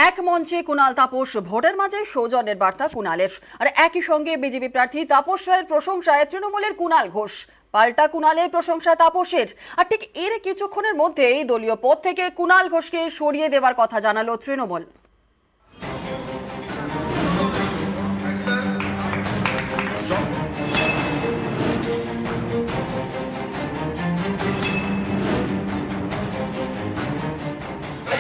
এক মঞ্চে কুণাল তাপস, ভোটের মাঝে সৌজন্যের বার্তা কুণালের। আর একই সঙ্গে বিজেপি প্রার্থী তাপস রায়ের প্রশংসায় তৃণমূলের কুণাল ঘোষ, পাল্টা কুণালের প্রশংসা তাপসের। আর ঠিক এর কিছুক্ষণের মধ্যেই দলীয় পদ থেকে কুণাল ঘোষকে সরিয়ে দেওয়ার কথা জানালো তৃণমূল।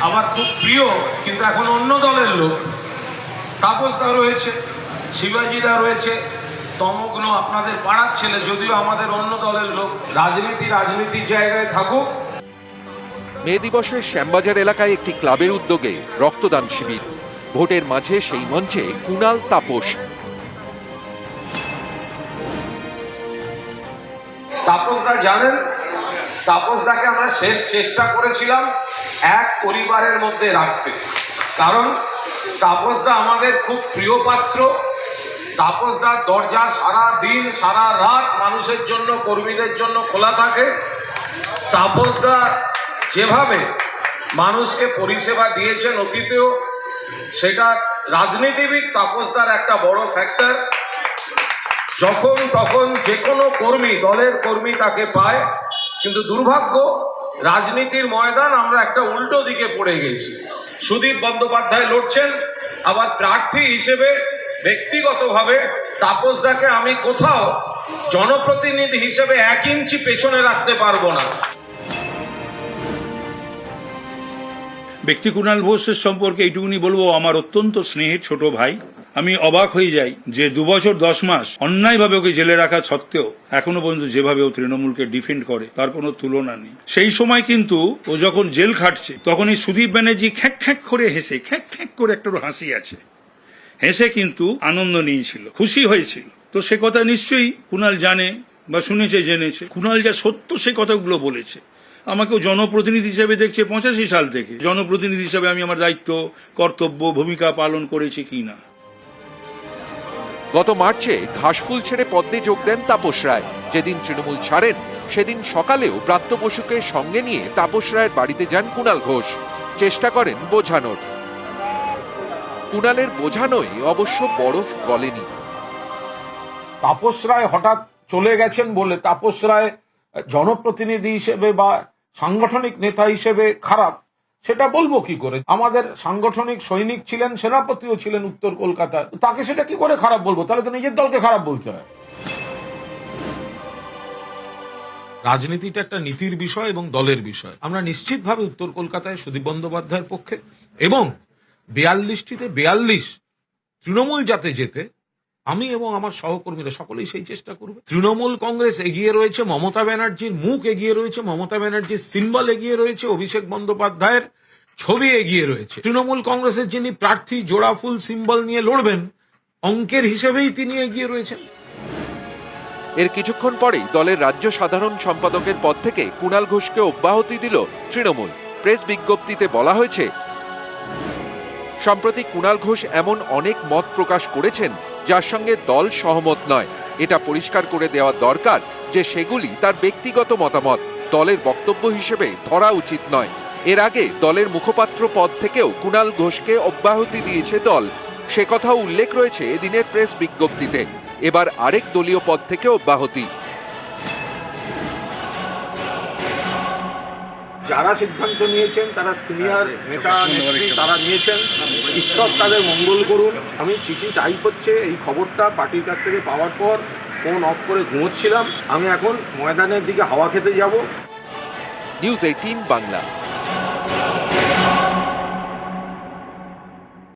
আমার খুব প্রিয় কিন্তু এখন অন্য দলের লোক তাপসদা রয়েছে, শিবাজিদা রয়েছে, তমগ্ন আপনাদের পাড়ার ছেলে, যদিও আমাদের অন্য দলের লোক। রাজনীতির জায়গায় থাকুক। মে দিবসে শ্যামবাজার এলাকায় একটি ক্লাবের উদ্যোগে রক্তদান শিবির। ভোটের মাঝে সেই মঞ্চে কুণাল তাপস। তাপসদা জানেন, তাপসদাকে আমরা শেষ চেষ্টা করেছিলাম এক পরিবারের মধ্যে রাখতে, কারণ তাপসদা আমাদের খুব প্রিয় পাত্র। তাপসদার দরজা সারা দিন সারা রাত মানুষের জন্য, কর্মীদের জন্য খোলা থাকে। তাপসদা যেভাবে মানুষকে পরিষেবা দিয়েছেন অতীতেও, সেটা রাজনীতিবিদ তাপসদার একটা বড় ফ্যাক্টর। যখন তখন যে কোনো কর্মী, দলের কর্মী তাকে পায়। কিন্তু দুর্ভাগ্য, রাজনীতির ময়দান আমরা একটা উল্টো দিকে পড়ে গেছি। সুদীপ বন্দ্যোপাধ্যায় লড়ছেন, আবার প্রার্থী হিসেবে ব্যক্তিগতভাবে তাপসদাকে আমি কোথাও জনপ্রতিনিধি হিসেবে 1 ইঞ্চি পেছনে রাখতে পারবো না। ব্যক্তি কুণাল ঘোষের সম্পর্কে এইটুকুনি বলবো, আমার অত্যন্ত স্নেহের ছোট ভাই। আমি অবাক হয়ে যাই যে 2 বছর 10 মাস অন্যায়ভাবে ওকে জেলে রাখা সত্ত্বেও এখনো পর্যন্ত যেভাবে ও তৃণমূলকে ডিফেন্ড করে তার কোনো তুলনা নেই। সেই সময় কিন্তু ও যখন জেল খাটছে তখন এই সুদীপ ব্যানার্জি খ্যাক খ্যাক করে হেসে, খ্যাক খ্যাক করে একটা হাসি আছে, হেসে কিন্তু আনন্দ নিয়েছিল, খুশি হয়েছিল। তো সে কথা নিশ্চয়ই কুণাল জানে বা শুনেছে, জেনেছে। কুণাল যা সত্য সে কথাগুলো বলেছে। আমাকেও জনপ্রতিনিধি হিসেবে দেখছে 85 সাল থেকে। জনপ্রতিনিধি হিসেবে আমি আমার দায়িত্ব, কর্তব্য, ভূমিকা পালন করেছি কিনা। গত মার্চে ঘাসফুল ছেড়ে পদ্মে যোগ দেন তাপস রায়। যেদিন তৃণমূল ছাড়েন সেদিন সকালেও ব্রাত্য বসুকে সঙ্গে নিয়ে তাপস রায়ের বাড়িতে যান কুণাল ঘোষ। চেষ্টা করেন বোঝানোর। কুণালের বোঝানোই অবশ্য বরফ গলেনি। তাপস রায় হঠাৎ চলে গেছেন বলে তাপস রায় জনপ্রতিনিধি হিসেবে বা সাংগঠনিক নেতা হিসেবে খারাপ, সেটা বলবো কি করে? আমাদের সাংগঠনিক সৈনিক ছিলেন, সেনাপতিও ছিলেন উত্তর কলকাতায়। তাকে সেটা কি করে খারাপ বলবো? তাহলে তো নিজের দলকে খারাপ বলতে হয়। রাজনীতিটা একটা নীতির বিষয় এবং দলের বিষয়। আমরা নিশ্চিতভাবে উত্তর কলকাতায় সুদীপ বন্দ্যোপাধ্যায়ের পক্ষে, এবং 42টিতে 42 তৃণমূল যাতে যেতে আমি এবং আমার সহকর্মীরা সকলেই সেই চেষ্টা করবে। তৃণমূল কংগ্রেস এগিয়ে রয়েছে, মমতা ব্যানার্জির মুখ এগিয়ে রয়েছে, মমতা ব্যানার্জির সিম্বল এগিয়ে রয়েছে, অভিষেক বন্দ্যোপাধ্যায়ের ছবি এগিয়ে রয়েছে। তৃণমূল কংগ্রেসের যিনি প্রার্থী জোড়া ফুল সিম্বল নিয়ে লড়বেন, অঙ্কের হিসেবেই তিনি এগিয়ে রয়েছেন। এর কিছুক্ষণ পরেই দলের রাজ্য সাধারণ সম্পাদকের পদ থেকে কুণাল ঘোষকে অব্যাহতি দিল তৃণমূল। প্রেস বিজ্ঞপ্তিতে বলা হয়েছে, সম্প্রতি কুণাল ঘোষ এমন অনেক মত প্রকাশ করেছেন যার সঙ্গে দল সহমত নয়। এটা পরিষ্কার করে দেওয়া দরকার যে সেগুলি তার ব্যক্তিগত মতামত, দলের বক্তব্য হিসেবে ধরা উচিত নয়। এর আগে দলের মুখপাত্র পদ থেকেও কুণাল ঘোষকে অব্যাহতি দিয়েছে দল। সে কথাও উল্লেখ রয়েছে এদিনের প্রেস বিজ্ঞপ্তিতে। এবার আরেক দলীয় পদ থেকে অব্যাহতি। যারা সিদ্ধান্ত নিয়েছেন তারা সিনিয়র নেতা নেত্রী, তারা নিয়েছেন। ঈশ্বর তাদের মঙ্গল করুন। আমি চিঠি টাইপ হচ্ছে এই খবরটা পার্টির কাছ থেকে পাওয়ার পর ফোন অফ করে ঘুমোচ্ছিলাম। আমি এখন ময়দানের দিকে হাওয়া খেতে যাব। নিউজ 18 বাংলা।